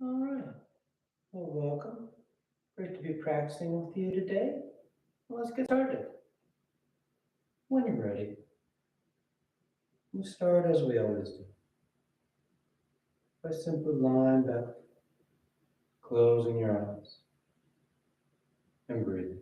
All right. Well, welcome. Great to be practicing with you today. Well, let's get started. When you're ready, we'll start as we always do by simply lying back, closing your eyes, and breathing.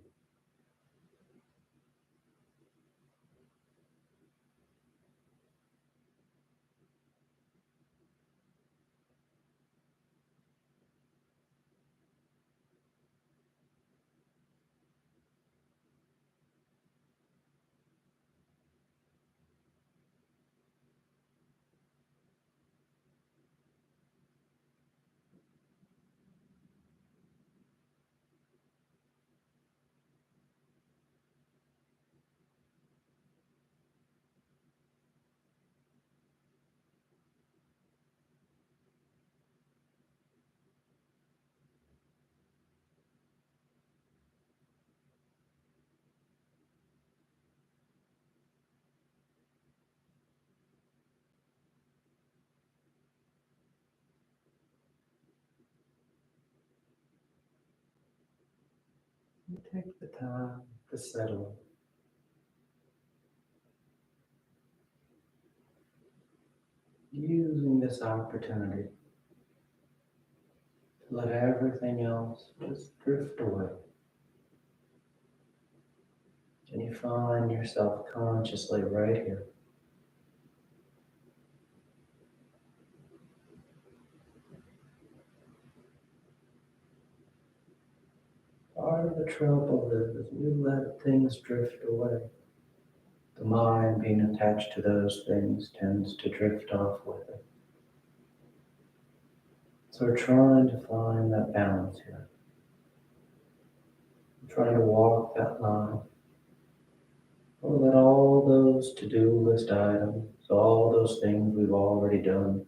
You take the time to settle, using this opportunity to let everything else just drift away. And you find yourself consciously right here. Part of the trouble is we let things drift away. The mind, being attached to those things, tends to drift off with it. So we're trying to find that balance here. We're trying to walk that line. We'll let all those to-do list items, all those things we've already done,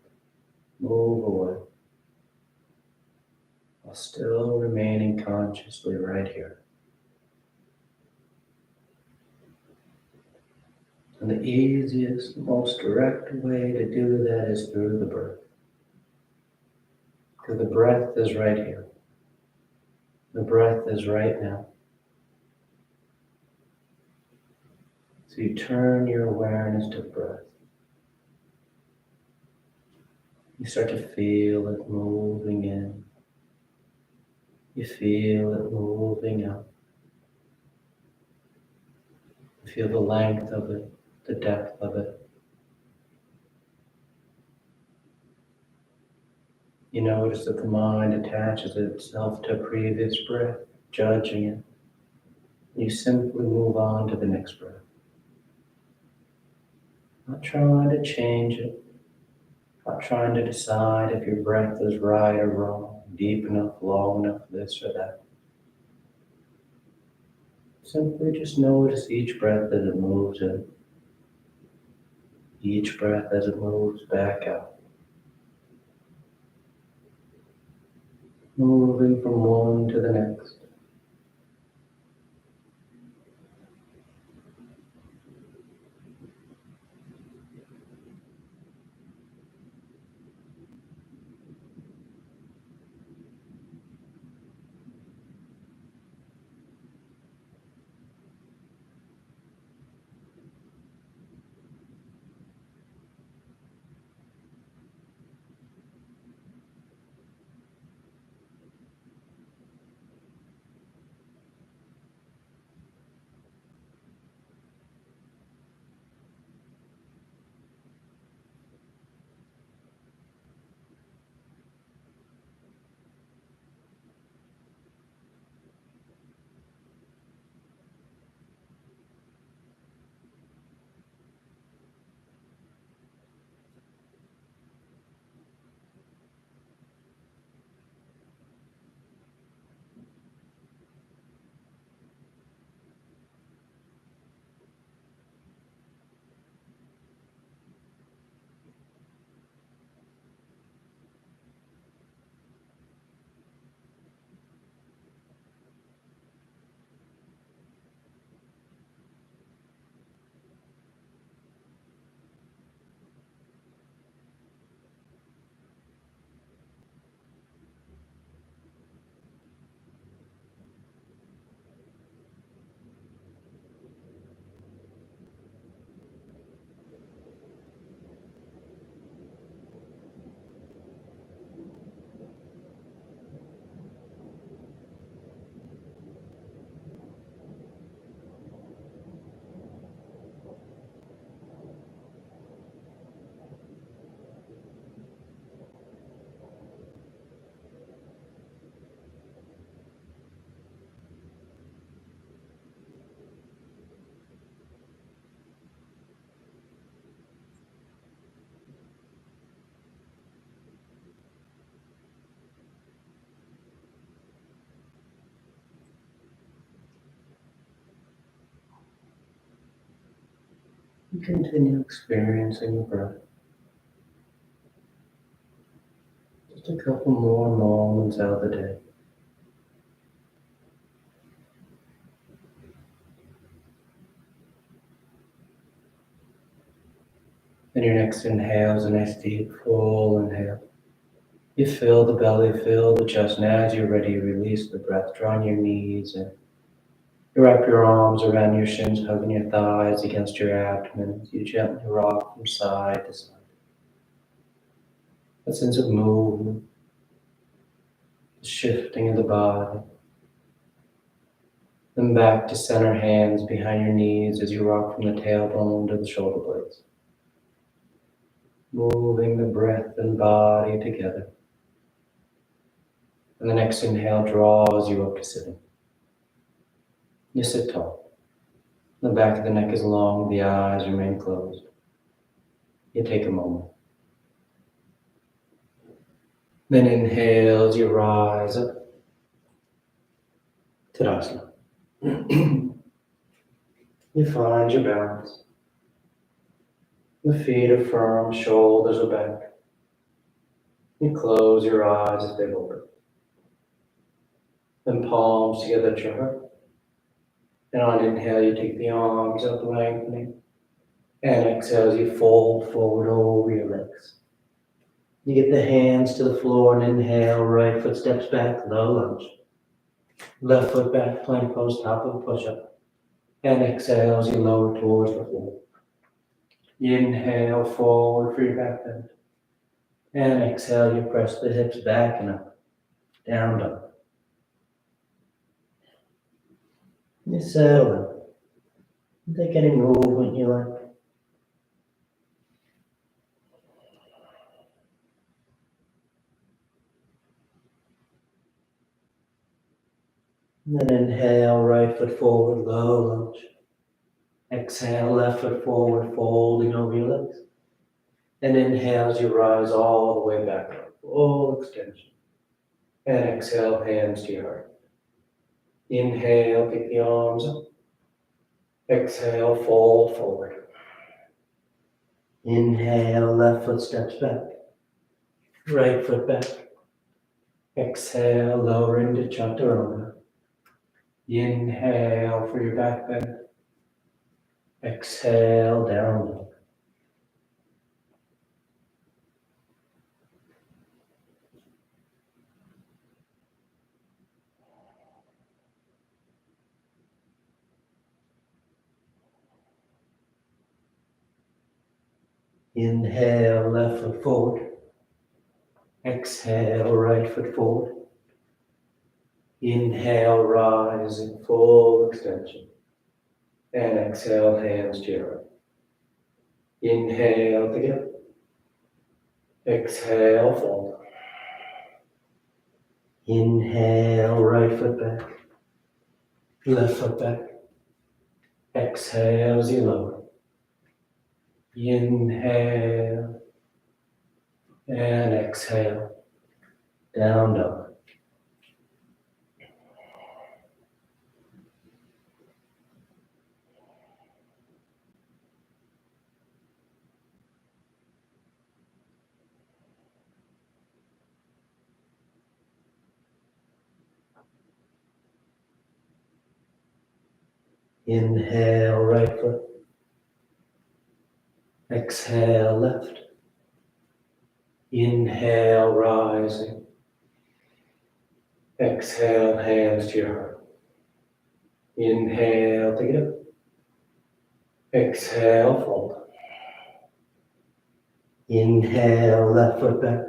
move away, while still remaining consciously right here. And the easiest, most direct way to do that is through the breath. Because the breath is right here. The breath is right now. So you turn your awareness to the breath. You start to feel it moving in. You feel it moving out. You feel the length of it, the depth of it. You notice that the mind attaches itself to a previous breath, judging it. You simply move on to the next breath. Not trying to change it, not trying to decide if your breath is right or wrong, deep enough, long enough, this or that. Simply just notice each breath as it moves in, each breath as it moves back out. Moving from one to the next. And continue experiencing your breath. Just a couple more moments out of the day. And your next inhale is a nice deep full inhale. You fill the belly, fill the chest, and as you're ready, release the breath, drawing your knees in. You wrap your arms around your shins, hugging your thighs against your abdomen as you gently rock from side to side. A sense of movement, shifting of the body. Then back to center, hands behind your knees as you rock from the tailbone to the shoulder blades. Moving the breath and body together. And the next inhale draws you up to sitting. You sit tall. The back of the neck is long, the eyes remain closed. You take a moment. Then inhale as you rise up. Tadasana. You find your balance. The feet are firm, shoulders are back. You close your eyes as they open. Then palms together at your heart. And on inhale, you take the arms up, lengthening. And exhale as you fold forward over your legs. You get the hands to the floor and inhale, right foot steps back, low lunge. Left foot back, plank pose, top of a push-up. And exhale as you lower towards the floor. Inhale forward for your back bend. And exhale, you press the hips back and up, down, down. You settle in. Take any movement you like. And then inhale, right foot forward, low lunge. Exhale, left foot forward, folding over your legs. And inhale as you rise all the way back up, full extension. And exhale, hands to your heart. Inhale, pick the arms up. Exhale, fold forward. Inhale, left foot steps back. Right foot back. Exhale, lower into Chaturanga. Inhale for your back bend. Exhale, down dog. Inhale, left foot forward. Exhale, right foot forward. Inhale, rise in full extension. And exhale, hands to your right. Inhale together. Exhale, fold. Inhale, right foot back. Left foot back. Exhale as you lower. Inhale. And exhale. Down dog. Inhale, right foot. Exhale, left. Inhale, rising. Exhale, hands to your heart. Inhale, take it up. Exhale, fold. Inhale, left foot back.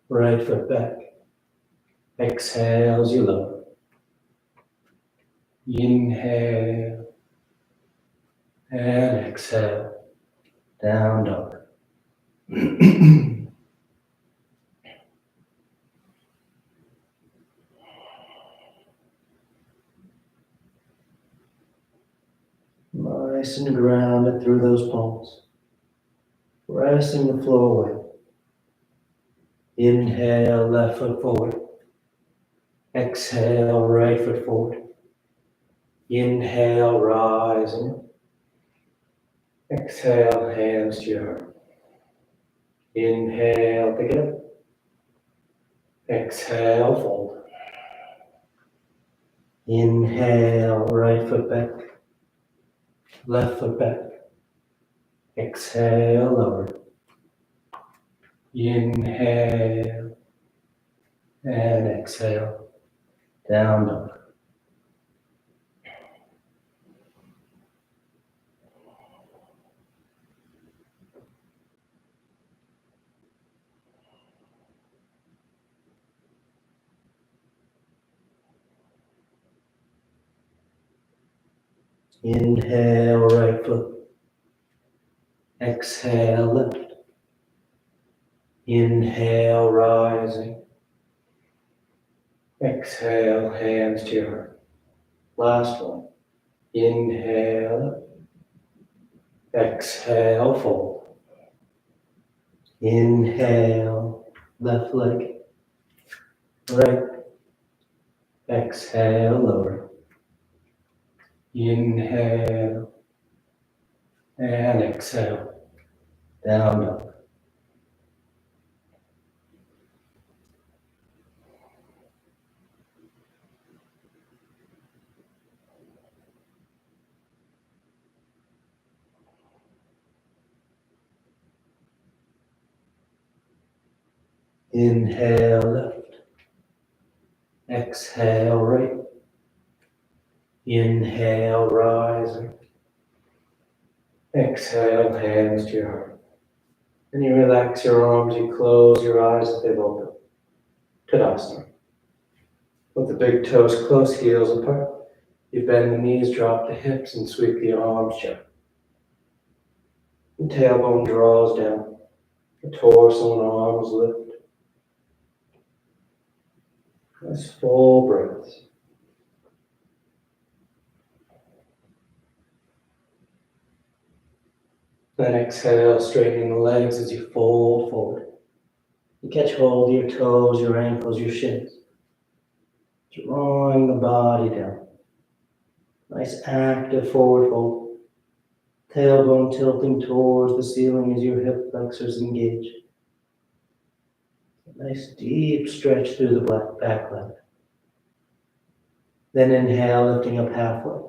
Right foot back. Exhale as you lower. Inhale. And exhale. Down dog. Nice and grounded through those palms. Pressing the floor away. Inhale, left foot forward. Exhale, right foot forward. Inhale, rising. Exhale, hands to your heart. Inhale, pick it up. Exhale, fold. Inhale, right foot back. Left foot back. Exhale, lower. Inhale and exhale. Down dog. Inhale, right foot. Exhale, lift. Inhale, rising. Exhale, hands to your heart. Last one. Inhale. Exhale, fold. Inhale, left leg. Right. Exhale, lower. Inhale. And exhale. Down dog. Inhale, left. Exhale, right. Inhale, rising. Exhale, hands to your heart. And you relax your arms, you close your eyes if they've opened. Tadasana. With the big toes close, heels apart. You bend the knees, drop the hips, and sweep the arms down. The tailbone draws down. The torso and arms lift. Nice full breaths. Then exhale, straightening the legs as you fold forward. You catch hold of your toes, your ankles, your shins. Drawing the body down. Nice active forward fold. Tailbone tilting towards the ceiling as your hip flexors engage. Nice deep stretch through the back leg. Then inhale, lifting up halfway.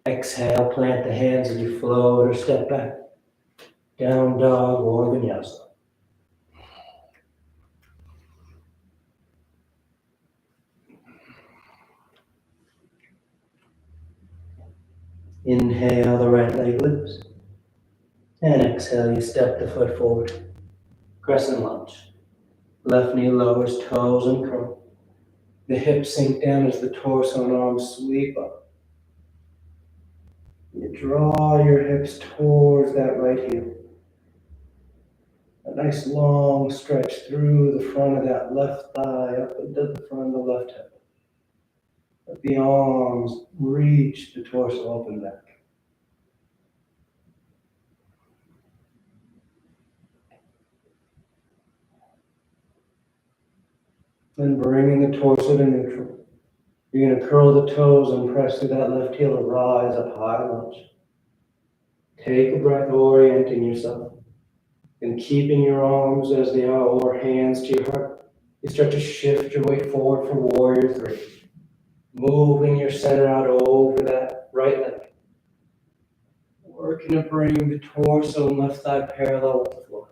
Exhale, plant the hands as you float or step back. Down dog or vinyasa. Inhale, the right leg lifts. And exhale, you step the foot forward. Crescent lunge. Left knee lowers, toes uncurl. The hips sink down as the torso and arms sweep up. You draw your hips towards that right heel. A nice long stretch through the front of that left thigh, up into the front of the left hip. Let the arms reach the torso open back. Then bringing the torso to neutral. You're going to curl the toes and press through that left heel to rise up high lunge. Take a breath, orienting yourself. And keeping your arms as they are or hands to your heart, you start to shift your weight forward for warrior three. Moving your center out over that right leg. Working to bring the torso and left thigh parallel with the floor.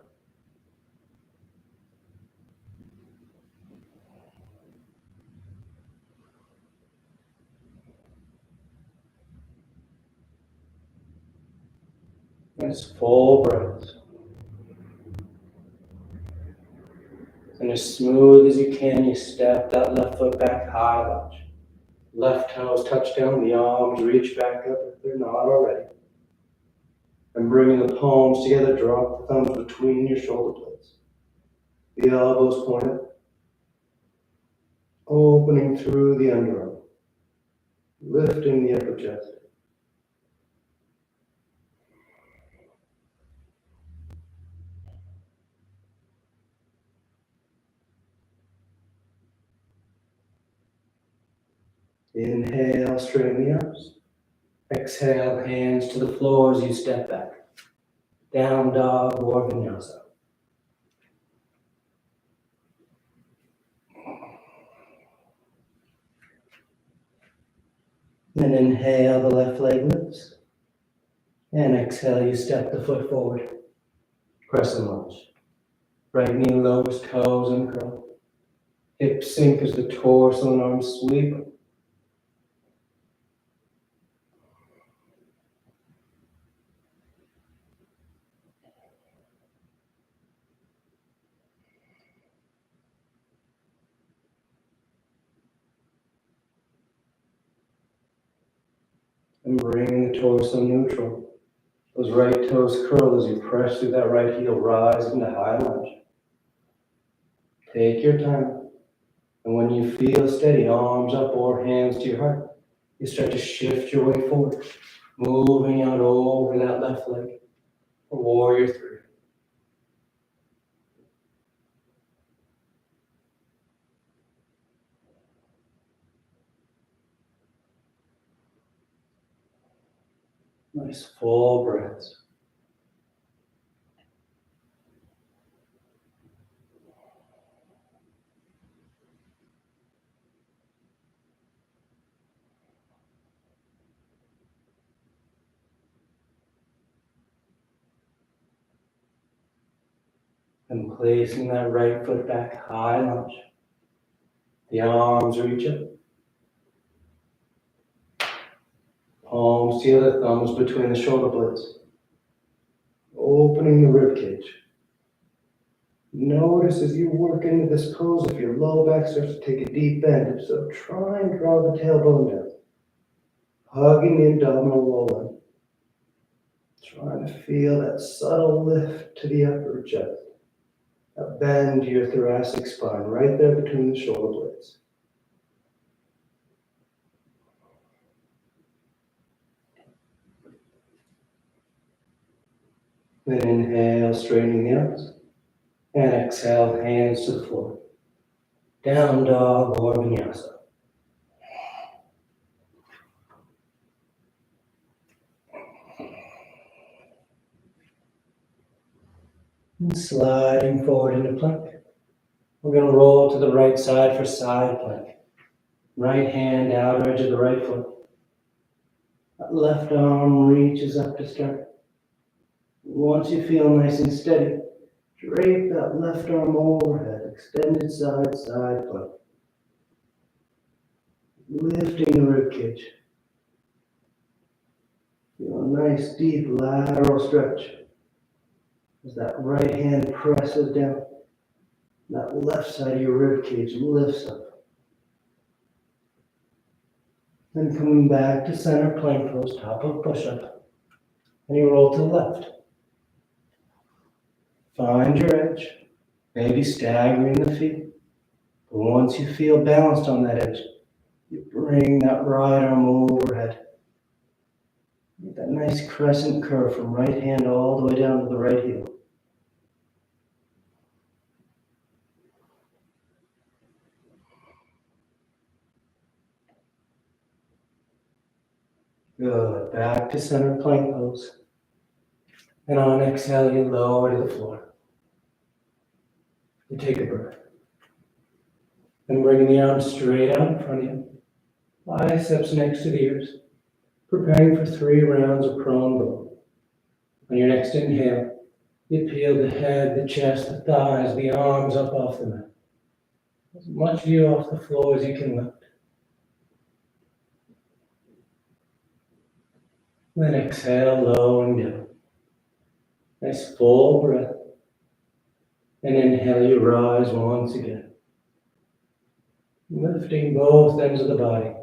Nice full breaths. And as smooth as you can, you step that left foot back, high lunge. Left toes touch down, the arms reach back up if they're not already. And bringing the palms together, drop the thumbs between your shoulder blades. The elbows pointed. Opening through the underarm. Lifting the upper chest. Inhale, straighten the arms. Exhale, hands to the floor as you step back. Down dog or vinyasa. Then inhale, the left leg lifts. And exhale, you step the foot forward. Crescent lunge. Right knee lowers, toes uncurl. Hips sink as the torso and arms sweep. And bring the torso neutral. Those right toes curl as you press through that right heel, rise into high lunge. Take your time. And when you feel steady, arms up or hands to your heart, you start to shift your way forward, moving out over that left leg for warrior three. Nice full breaths. And placing that right foot back, high lunge. The arms reach up. Palms to the thumbs between the shoulder blades. Opening the rib cage. Notice as you work into this pose, if your low back starts to take a deep bend, if so, try and draw the tailbone down. Hugging the abdominal wall in. Trying to feel that subtle lift to the upper chest. A bend to your thoracic spine, right there between the shoulder blades. Then inhale, straightening the arms. And exhale, hands to the floor. Down dog or vinyasa. And sliding forward into plank. We're going to roll to the right side for side plank. Right hand, outer edge of the right foot. That left arm reaches up to start. Once you feel nice and steady, drape that left arm overhead, extended side plank. Lifting the rib cage. Feel a nice deep lateral stretch as that right hand presses down. That left side of your rib cage lifts up. Then coming back to center plank pose, top of push-up. And you roll to the left. Find your edge, maybe staggering the feet. But once you feel balanced on that edge, you bring that right arm overhead. Get that nice crescent curve from right hand all the way down to the right heel. Good. Back to center plank pose. And on exhale, you lower to the floor. You take a breath. And bringing the arms straight out in front of you. Biceps next to the ears. Preparing for 3 rounds of prone bow. On your next inhale, you peel the head, the chest, the thighs, the arms up off the mat. As much of you off the floor as you can lift. Then exhale, lowering down. Nice full breath. And inhale, you rise once again. Lifting both ends of the body.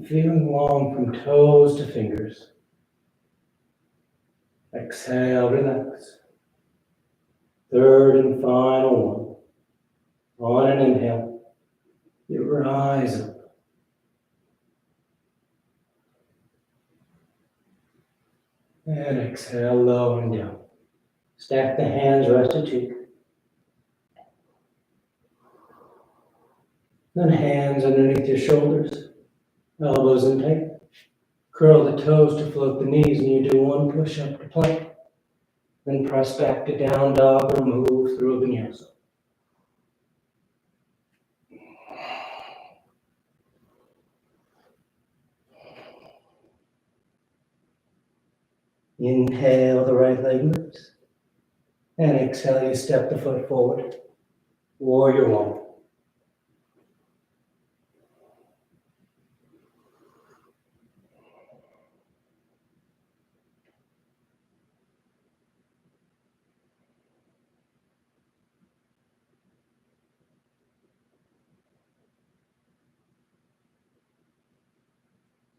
Feeling long from toes to fingers. Exhale, relax. Third and final one. On an inhale, you rise up. And exhale, lowering down. Stack the hands, rest to cheek. Then hands underneath your shoulders, elbows in tight. Curl the toes to float the knees, and you do one push up to plank. Then press back to down dog or move through a vinyasa. Inhale, the right leg lifts. And exhale, you step the foot forward. Warrior one.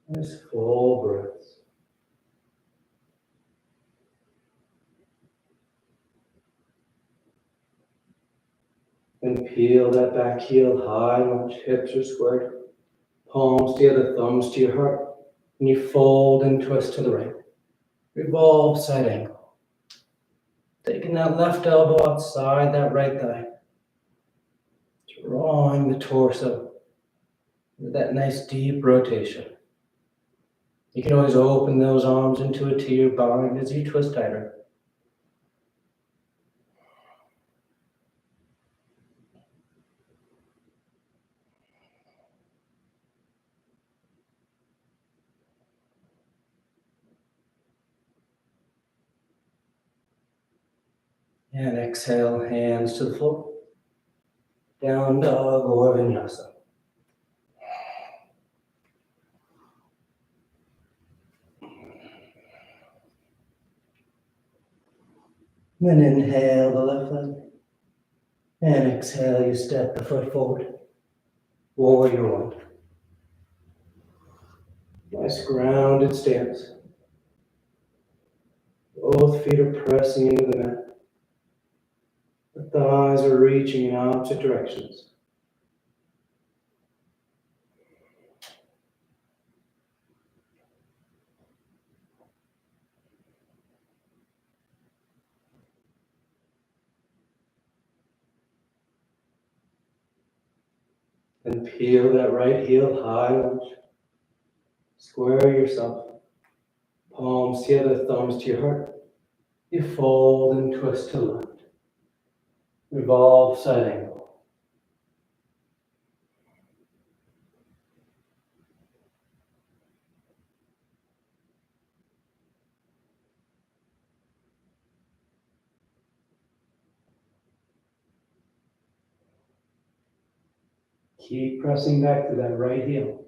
Nice full breaths. And peel that back heel high, lunge, hips are squared. Palms together, thumbs to your heart. And you fold and twist to the right. Revolve side angle. Taking that left elbow outside that right thigh. Drawing the torso with that nice deep rotation. You can always open those arms into a T or bind as you twist tighter. And exhale, hands to the floor. Down dog or vinyasa. Then inhale the left leg. And exhale, you step the foot forward. Warrior one. Nice grounded stance. Both feet are pressing into the mat. The thighs are reaching in opposite directions. And peel that right heel high, lunge. Square yourself. Palms together, thumbs to your heart. You fold and twist to the left. Revolve side angle. Keep pressing back to that right heel.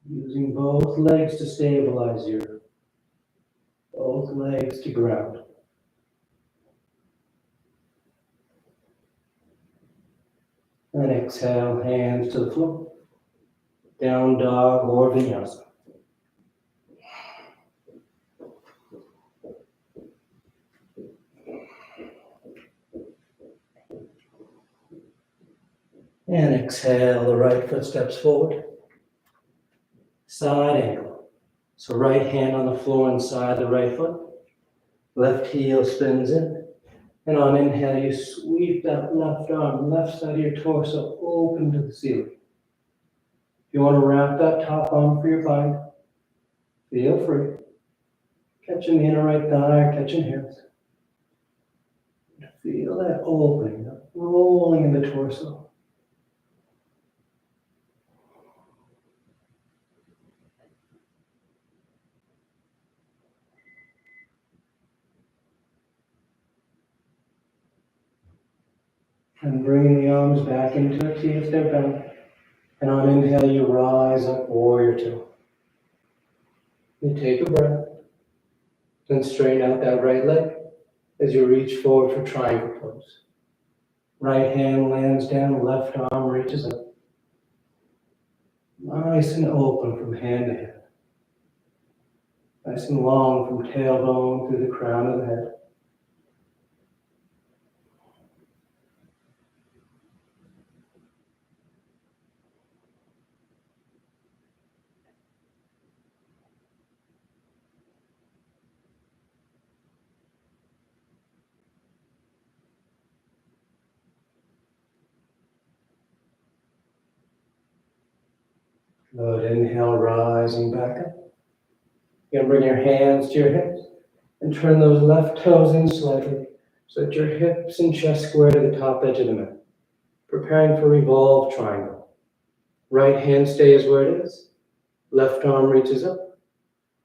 Using both legs to stabilize you. Both legs to ground. And exhale, hands to the floor. Down dog or vinyasa. And exhale, the right foot steps forward. Side angle. So right hand on the floor inside the right foot. Left heel spins in. And on inhale, you sweep that left arm, left side of your torso open to the ceiling. If you want to wrap that top arm for your bind, feel free. Catching the inner right thigh, catching hips. Feel that opening, that rolling in the torso. And bringing the arms back into a T if they're bent. And on inhale, you rise up, warrior two. You take a breath. Then straighten out that right leg as you reach forward for triangle pose. Right hand lands down, left arm reaches up. Nice and open from hand to head. Nice and long from tailbone through the crown of the head. Good. Inhale, rising back up. You're gonna bring your hands to your hips and turn those left toes in slightly so that your hips and chest square to the top edge of the mat. Preparing for revolve triangle. Right hand stays where it is. Left arm reaches up.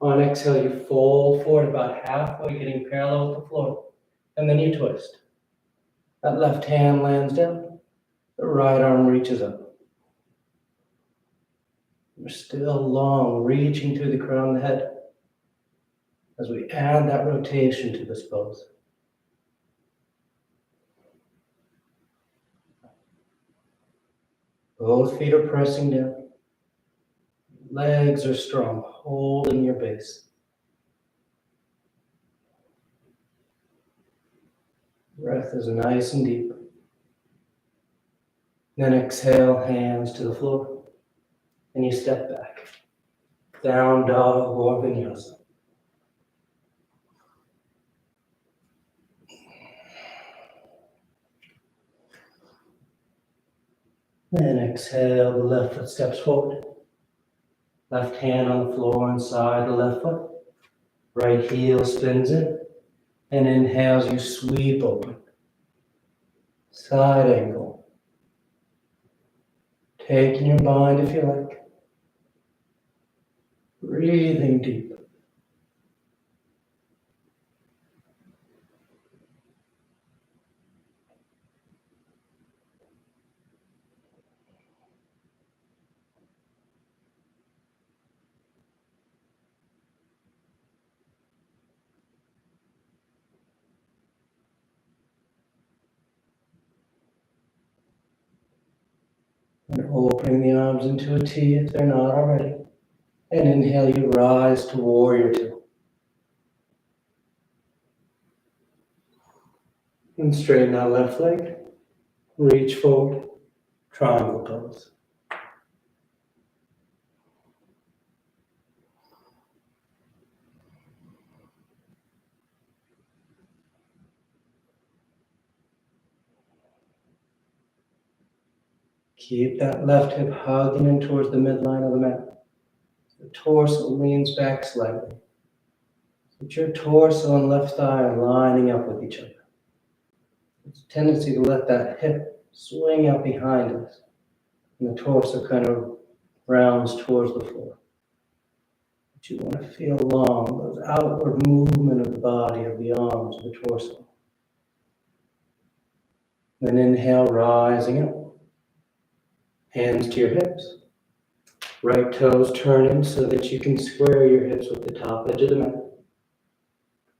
On exhale, you fold forward about halfway, getting parallel with the floor. And then you twist. That left hand lands down. The right arm reaches up. We're still long, reaching through the crown of the head as we add that rotation to this pose. Both feet are pressing down. Legs are strong, holding your base. Breath is nice and deep. Then exhale, hands to the floor. And you step back. Down dog or vinyasa. Then exhale, the left foot steps forward. Left hand on the floor inside the left foot. Right heel spins in. And inhales, you sweep open. Side angle. Taking your bind if you like. Breathing deep. And opening the arms into a T if they're not already. And inhale, you rise to warrior two. And straighten that left leg. Reach forward. Triangle pose. Keep that left hip hugging in towards the midline of the mat. The torso leans back slightly. But your torso and left thigh are lining up with each other. There's a tendency to let that hip swing out behind us. And the torso kind of rounds towards the floor. But you want to feel long, those outward movement of the body, of the arms, of the torso. Then inhale, rising up. Hands to your hips. Right toes turning so that you can square your hips with the top edge of the mat.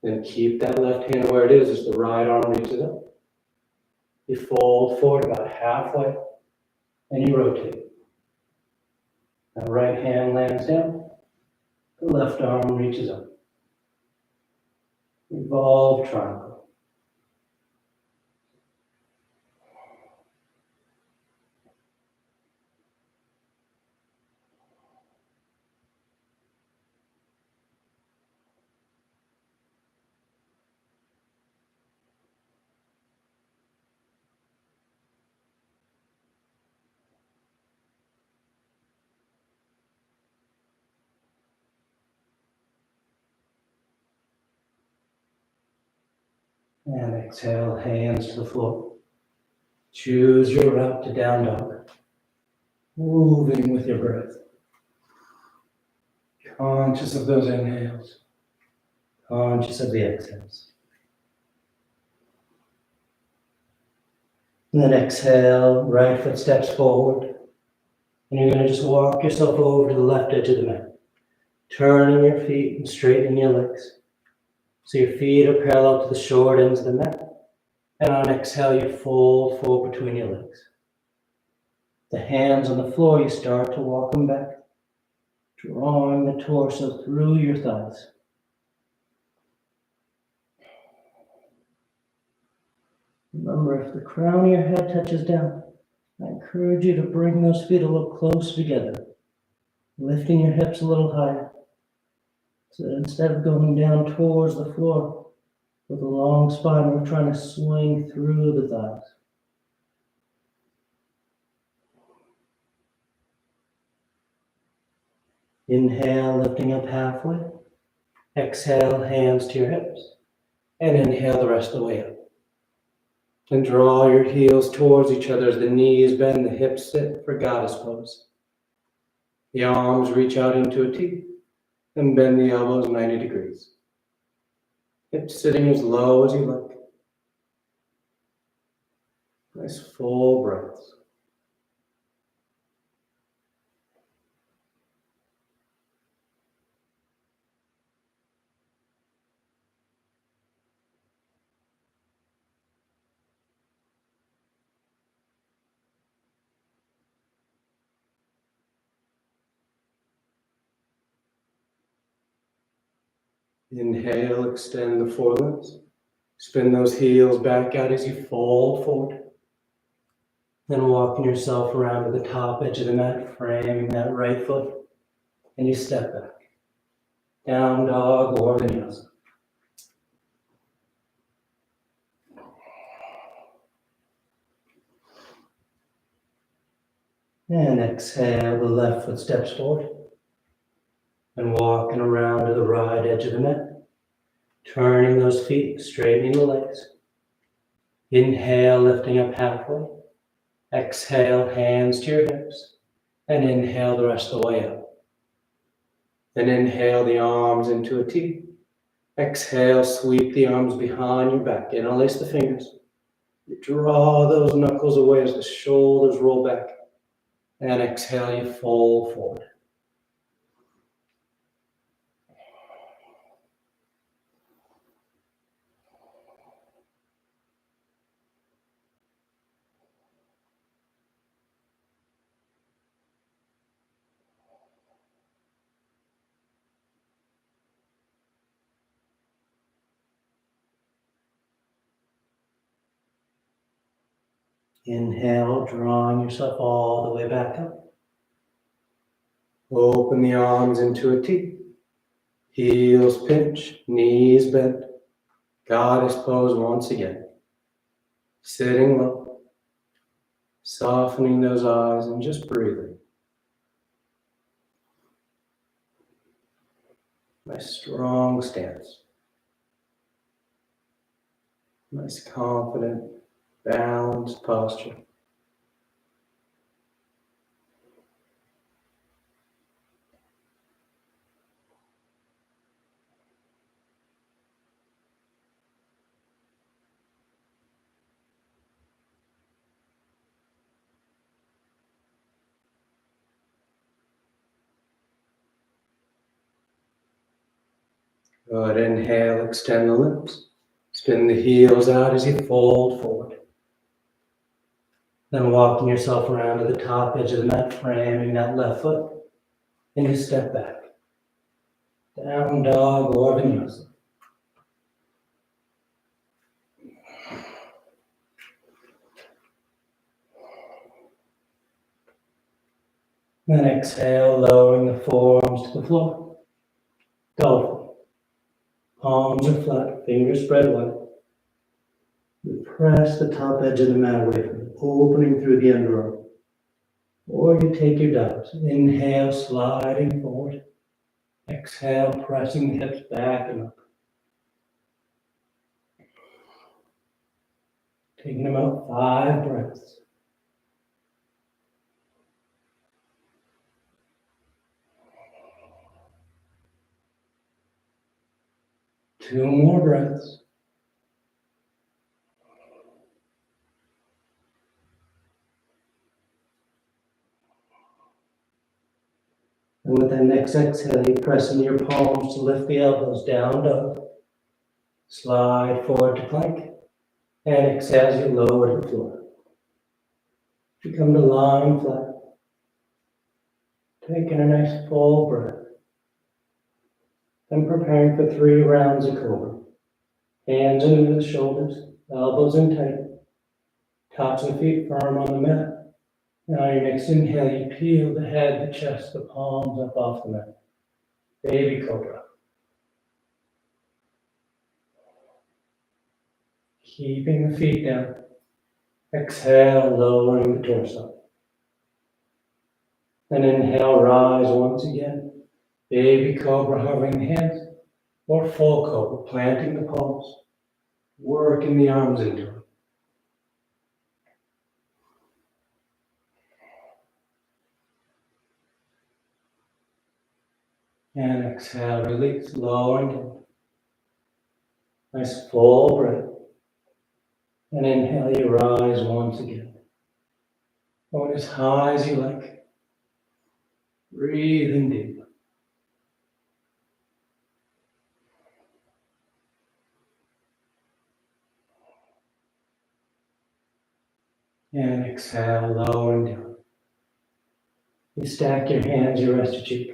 Then keep that left hand where it is as the right arm reaches up. You fold forward about halfway and you rotate. That right hand lands down. The left arm reaches up. Revolve triangle. And exhale, hands to the floor. Choose your route to down dog. Moving with your breath. Conscious of those inhales. Conscious of the exhales. And then exhale, right foot steps forward. And you're going to just walk yourself over to the left edge of the mat. Turning your feet and straightening your legs. So your feet are parallel to the short ends of the mat. And on exhale, you fold forward between your legs. The hands on the floor, you start to walk them back, drawing the torso through your thighs. Remember, if the crown of your head touches down, I encourage you to bring those feet a little closer together, lifting your hips a little higher. So that instead of going down towards the floor with a long spine, we're trying to swing through the thighs. Inhale, lifting up halfway. Exhale, hands to your hips. And inhale the rest of the way up. And draw your heels towards each other as the knees bend, the hips sit for goddess pose. The arms reach out into a T and bend the elbows 90 degrees. Hips sitting as low as you like. Nice full breaths. Inhale, extend the forelimbs. Spin those heels back out as you fold forward. Then walking yourself around to the top edge of the mat, framing that right foot. And you step back. Down dog or vinyasa. And exhale, the left foot steps forward. And walking around to the right edge of the mat. Turning those feet, straightening the legs. Inhale, lifting up halfway. Exhale, hands to your hips. And inhale the rest of the way up. Then inhale the arms into a T. Exhale, sweep the arms behind your back. Interlace the fingers. You draw those knuckles away as the shoulders roll back. And exhale, you fold forward. Inhale, drawing yourself all the way back up. Open the arms into a T. Heels pinch, knees bend. Goddess pose once again. Sitting low. Softening those eyes and just breathing. Nice strong stance. Nice confident, balanced posture. Good. Inhale, extend the limbs. Spin the heels out as you fold forward. Then walking yourself around to the top edge of the mat, framing that left foot. And you step back. Down dog or vinyasa. Then exhale, lowering the forearms to the floor. Dolphin. Palms are flat, fingers spread wide. You press the top edge of the mat away from you, opening through the underarm. Or you take your dives. Inhale, sliding forward. Exhale, pressing the hips back and up. Taking about 5 breaths. Two more breaths. And with that next exhale, you press into your palms to lift the elbows down dog. Slide forward to plank. And exhale as you lower to the floor. You come to lying flat. Taking a nice full breath. Then preparing for 3 rounds of cobra. Hands into the shoulders, elbows in tight. Tops of the feet firm on the mat. Now your next inhale, you peel the head, the chest, the palms up off the mat. Baby cobra. Keeping the feet down. Exhale, lowering the torso. And inhale, rise once again. Baby cobra, hovering the hands. or full cobra, planting the palms, working the arms into it. And exhale, release, lowering down. Nice full breath. And inhale, you rise once again. Going as high as you like. Breathing deep. And exhale, lowering down. You stack your hands, you rest your cheek.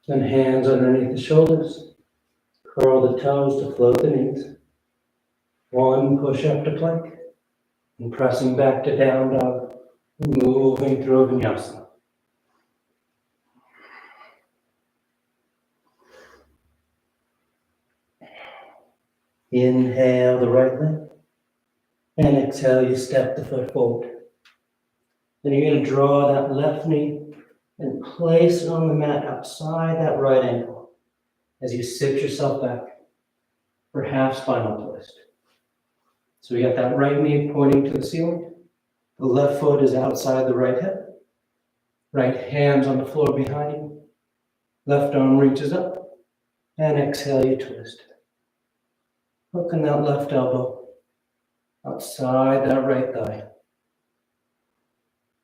Then hands underneath the shoulders. Curl the toes to float the knees. One push up to plank. And pressing back to down dog. Moving through vinyasa. Inhale the right leg. And exhale, you step the foot forward. Then you're going to draw that left knee and place it on the mat outside that right ankle as you sit yourself back for half spinal twist. So we got that right knee pointing to the ceiling. The left foot is outside the right hip. Right hand's on the floor behind you. Left arm reaches up. And exhale, you twist. Hooking that left elbow outside that right thigh.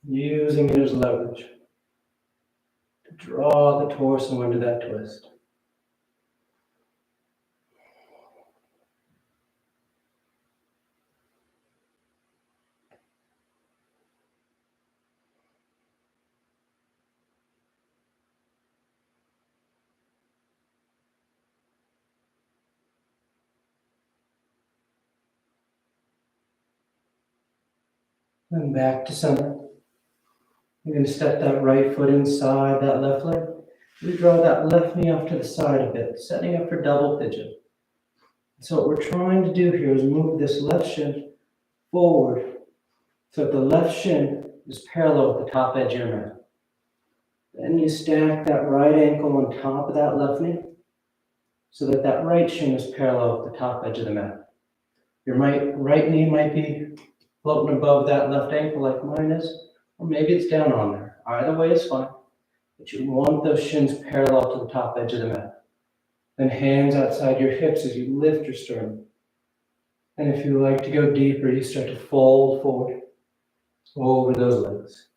Using it as leverage to draw the torso into that twist. And back to center. You're going to step that right foot inside that left leg. We draw that left knee off to the side a bit, setting up for double pigeon. So what we're trying to do here is move this left shin forward so that the left shin is parallel with the top edge of your mat. Then you stack that right ankle on top of that left knee so that that right shin is parallel with the top edge of the mat. Your right knee might be floating above that left ankle like mine is, or maybe it's down on there. Either way is fine, but you want those shins parallel to the top edge of the mat. Then hands outside your hips as you lift your sternum. And if you like to go deeper, you start to fold forward over those legs.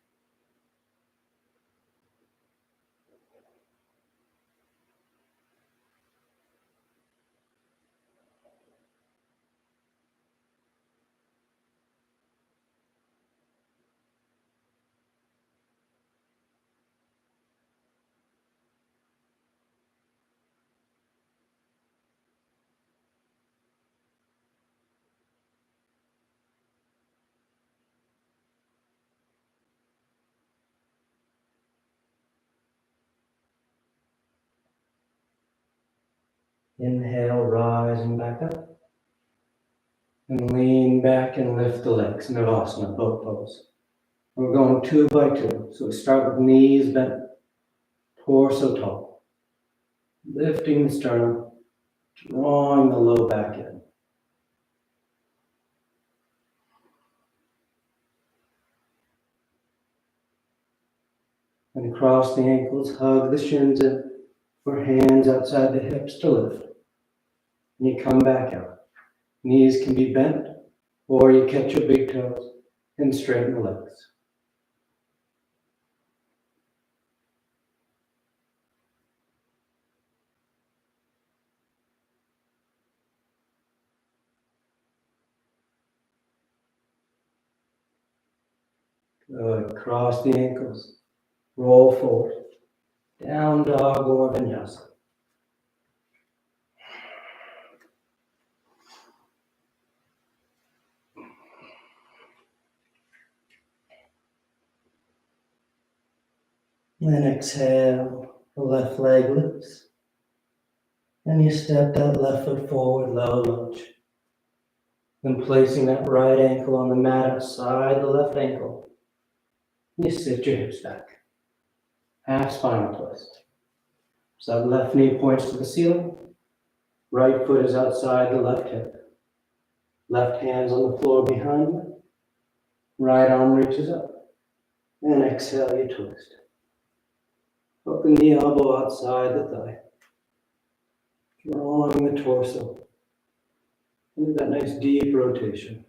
Inhale, rising back up. And lean back and lift the legs, Navasana, boat pose. We're going 2 by 2. So we start with knees bent, torso tall. Lifting the sternum, drawing the low back in. And cross the ankles, hug the shins in, for hands outside the hips to lift. And you come back out. Knees can be bent, or you catch your big toes and straighten the legs. Good. Cross the ankles, roll forward, down dog or vinyasa. Then exhale, the left leg lifts. And you step that left foot forward, low lunge. Then placing that right ankle on the mat outside the left ankle. You sit your hips back. Half spinal twist. So that left knee points to the ceiling. Right foot is outside the left hip. Left hand's on the floor behind you. Right arm reaches up. And exhale, you twist. Hooking the elbow outside the thigh. Drawing the torso into that nice deep rotation.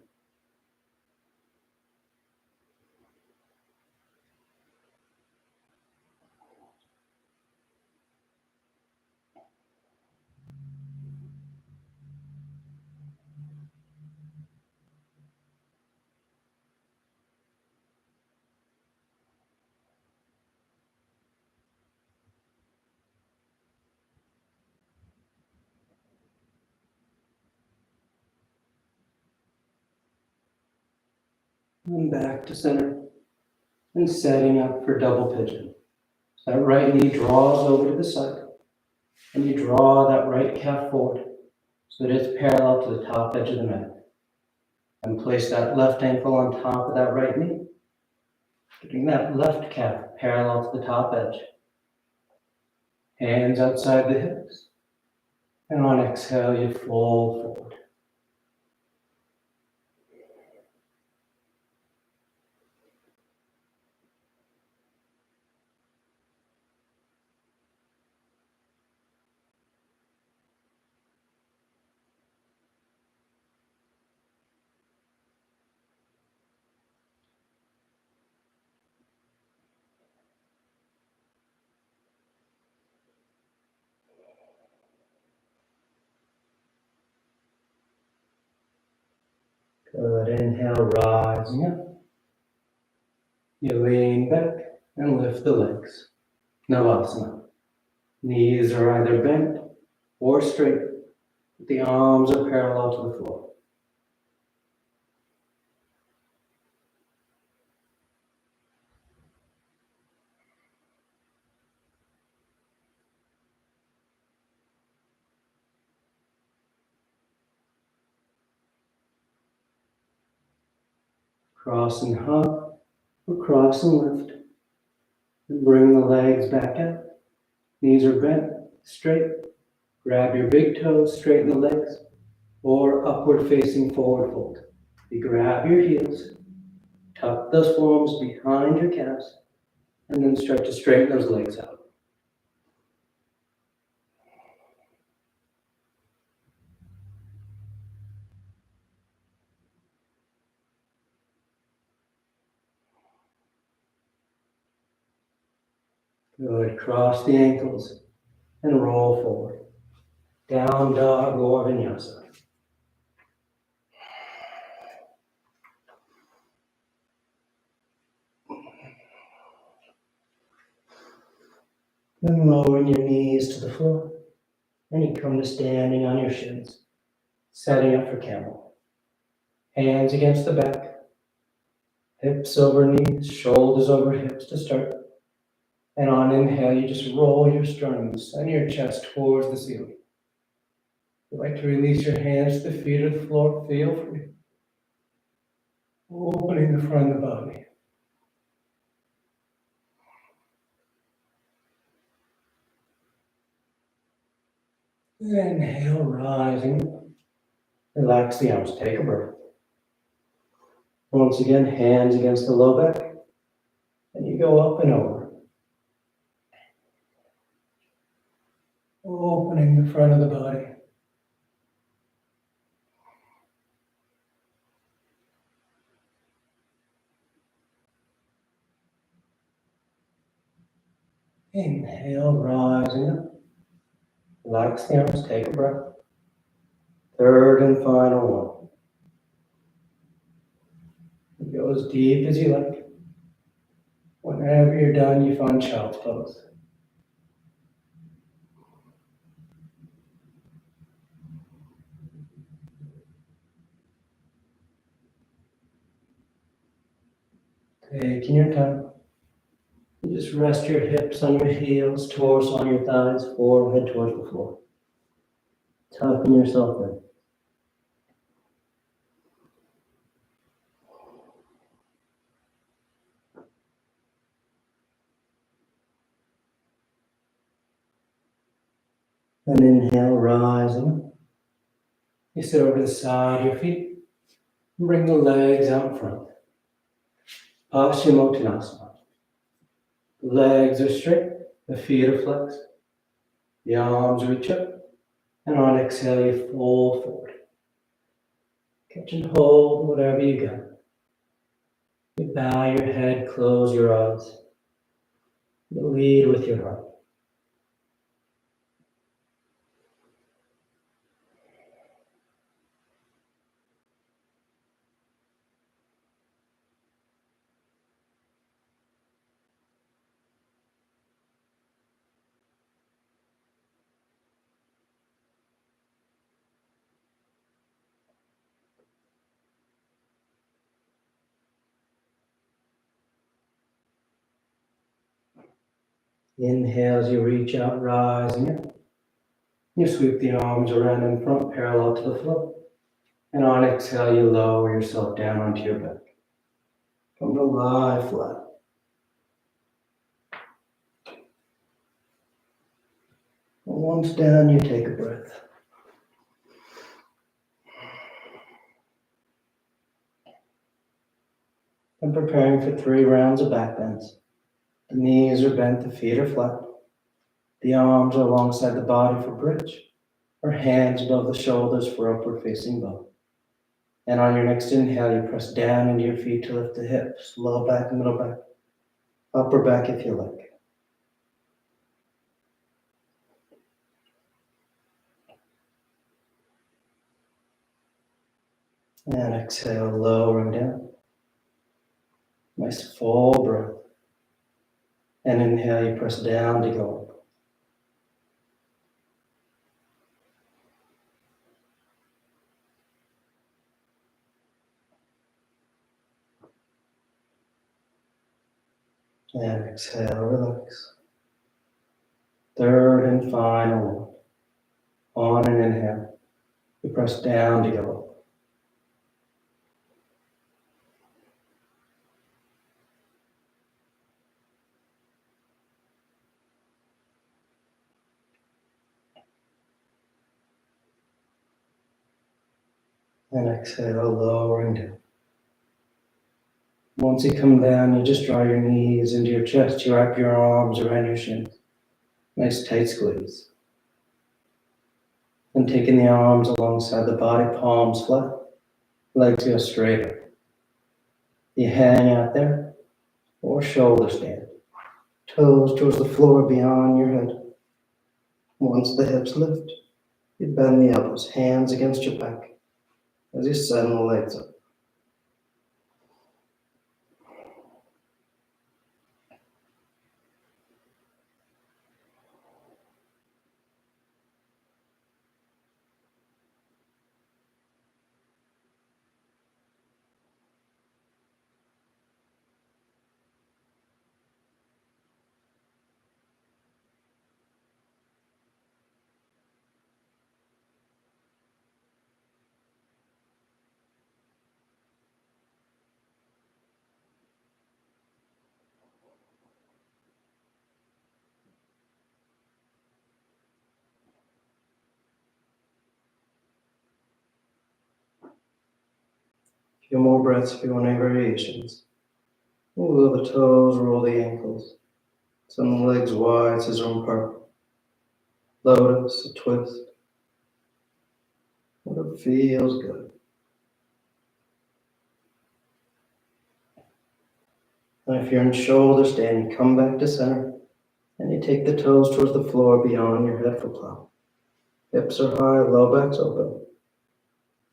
And back to center. And setting up for double pigeon. So that right knee draws over to the side. And you draw that right calf forward so that it's parallel to the top edge of the mat. And place that left ankle on top of that right knee. Getting that left calf parallel to the top edge. Hands outside the hips. And on exhale, you fold forward. Good. Inhale, rising up. You lean back and lift the legs. Navasana. Knees are either bent or straight. The arms are parallel to the floor. Cross and hug, or cross and lift. And bring the legs back up. Knees are bent, straight. Grab your big toes, straighten the legs, or upward facing forward fold. You grab your heels, tuck those forearms behind your calves, and then start to straighten those legs out. Good. Cross the ankles and roll forward. Down dog or vinyasa. Then lowering your knees to the floor. And you come to standing on your shins. Setting up for camel. Hands against the back. Hips over knees, shoulders over hips to start. And on inhale, you just roll your sternums and your chest towards the ceiling. If you'd like to release your hands to the feet of the floor, feel free. Opening the front of the body. Inhale, rising. Relax the arms, take a breath. Once again, hands against the low back. And you go up and over. Opening the front of the body. Inhale, rising up. Relax the arms, take a breath. Third and final one. Go as deep as you like. Whenever you're done, you find child's pose. Taking your time. You just rest your hips on your heels, torso on your thighs, forehead towards the floor. Tucking yourself in. Then inhale, rising. You sit over the side of your feet and bring the legs out front. Paschimottanasana. The legs are straight, the feet are flexed, the arms reach up, and on exhale you fold forward. Catch and hold whatever you got. You bow your head, close your eyes. You lead with your heart. Inhale as you reach out, rising up. You sweep the arms around in front, parallel to the floor. And on exhale, you lower yourself down onto your back. Come to lie flat. And once down, you take a breath. And preparing for 3 rounds of back bends. The knees are bent, the feet are flat. The arms are alongside the body for bridge, or hands above the shoulders for upward facing bow. And on your next inhale, you press down into your feet to lift the hips, low back, middle back, upper back if you like. And exhale, lowering down. Nice full breath. And inhale, you press down to go up. And exhale, relax. Third and final one. On an inhale, you press down to go up. And exhale, lowering down. Once you come down, you just draw your knees into your chest. You wrap your arms around your shins. Nice tight squeeze. And taking the arms alongside the body, palms flat, legs go straighter. You hang out there, or shoulder stand. Toes towards the floor beyond your head. Once the hips lift, you bend the elbows, hands against your back as you send the legs up. A few more breaths if you want any variations. Wiggle the toes, roll the ankles. Send the legs wide, scissor and part. Lotus, a twist. Whatever feels good. And if you're in shoulder stand, you come back to center and you take the toes towards the floor beyond your head for plow. Hips are high, low back's open.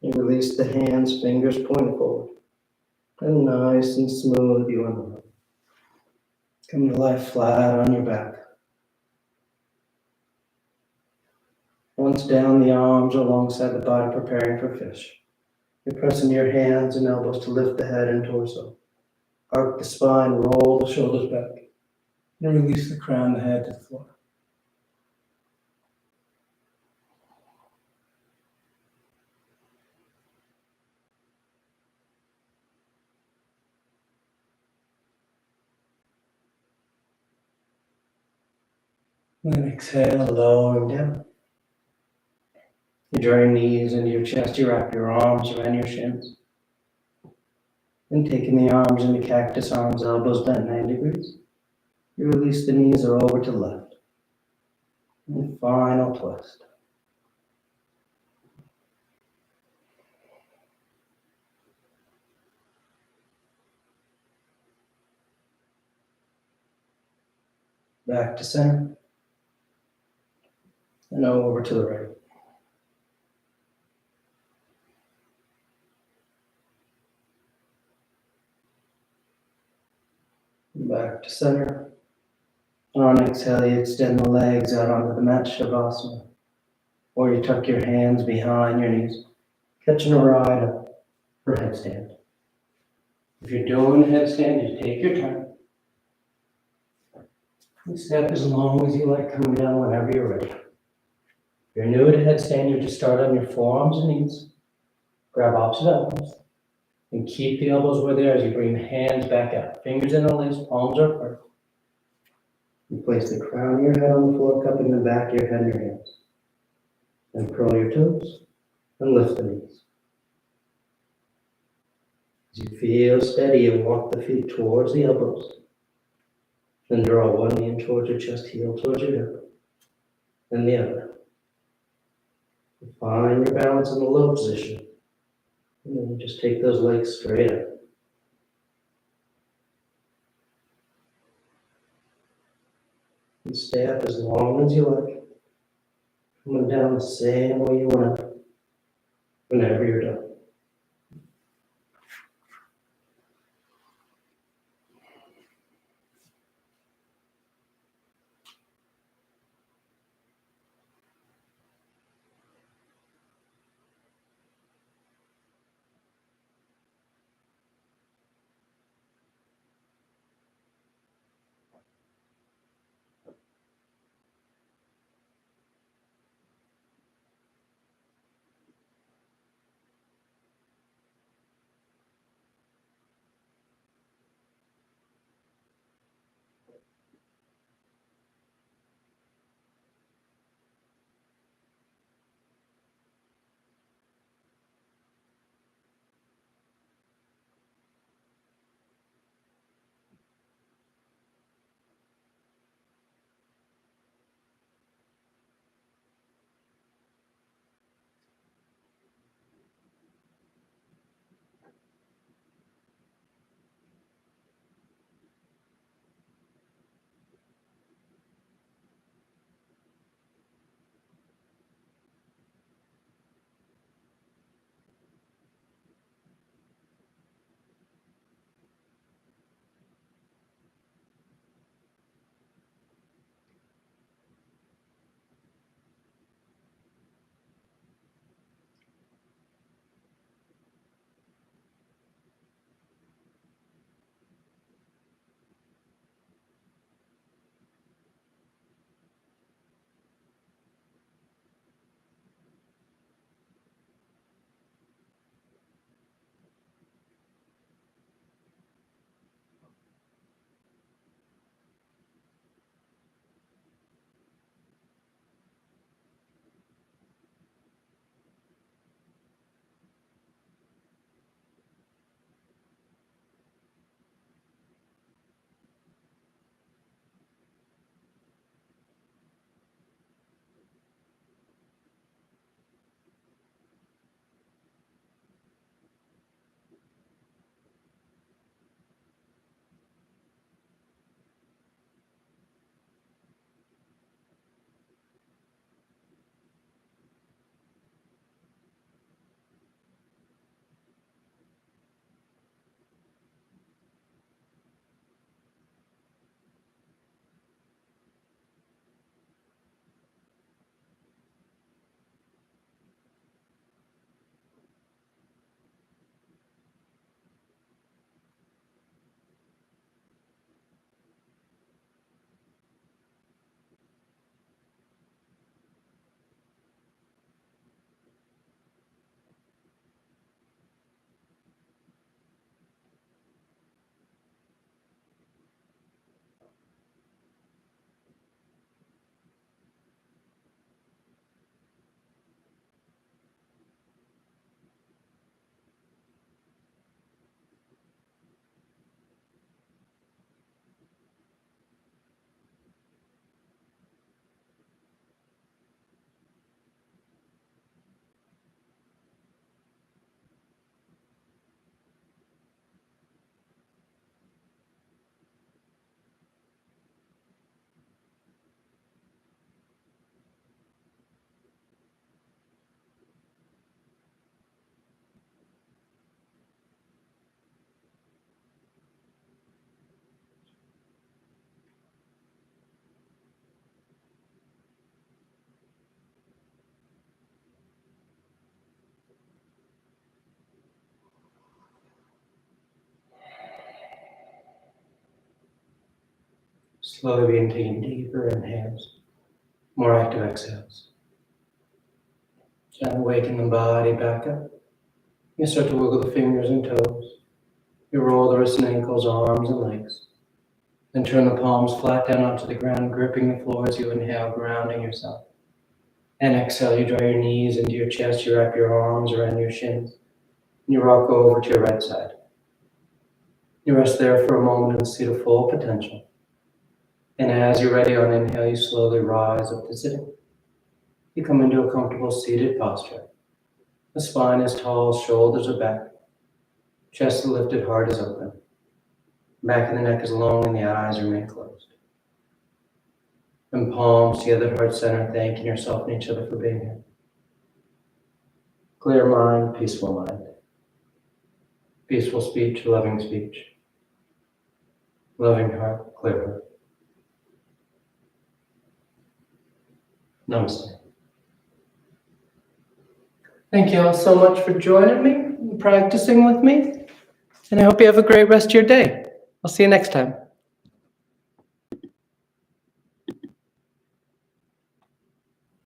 You release the hands, fingers pointing forward. And nice and smooth you unroll. Come to lie flat on your back. Once down, the arms are alongside the body, preparing for fish. You're pressing your hands and elbows to lift the head and torso. Arc the spine, roll the shoulders back. And release the crown, the head to the floor. And then exhale, lowering down. You draw your knees into your chest, you wrap your arms around your shins. Then taking the arms into cactus arms, elbows bent 90 degrees. You release the knees or over to the left. And final twist. Back to center. And over to the right. Back to center. On exhale, you extend the legs out onto the mat, Shavasana. Or you tuck your hands behind your knees, catching a ride up for headstand. If you're doing headstand, you take your time. You step as long as you like, coming down whenever you're ready. If you're new to headstand, you just start on your forearms and knees. Grab opposite elbows. And keep the elbows where they are as you bring the hands back out. Fingers in the lace, palms are apart. You place the crown of your head on the floor, cupping the back of your head in your hands. Then curl your toes and lift the knees. As you feel steady, you walk the feet towards the elbows. Then draw one knee in towards your chest, heel towards your hip. Then the other. Find your balance in the low position. And then you just take those legs straight up. And stay up as long as you like. Coming down the same way you went up whenever you're done. Slowly begin taking deeper inhales, more active exhales. Gently waking the body back up. You start to wiggle the fingers and toes. You roll the wrists and ankles, arms and legs. Then turn the palms flat down onto the ground, gripping the floor as you inhale, grounding yourself. And exhale, you draw your knees into your chest, you wrap your arms around your shins. You rock over to your right side. You rest there for a moment and see the full potential. And as you're ready on inhale, you slowly rise up to sitting. You come into a comfortable seated posture. The spine is tall, shoulders are back. Chest is lifted, heart is open. Back of the neck is long and the eyes remain closed. And palms together, heart center, thanking yourself and each other for being here. Clear mind, peaceful mind. Peaceful speech, loving speech. Loving heart, clear heart. Namaste. Thank you all so much for joining me and practicing with me. And I hope you have a great rest of your day. I'll see you next time.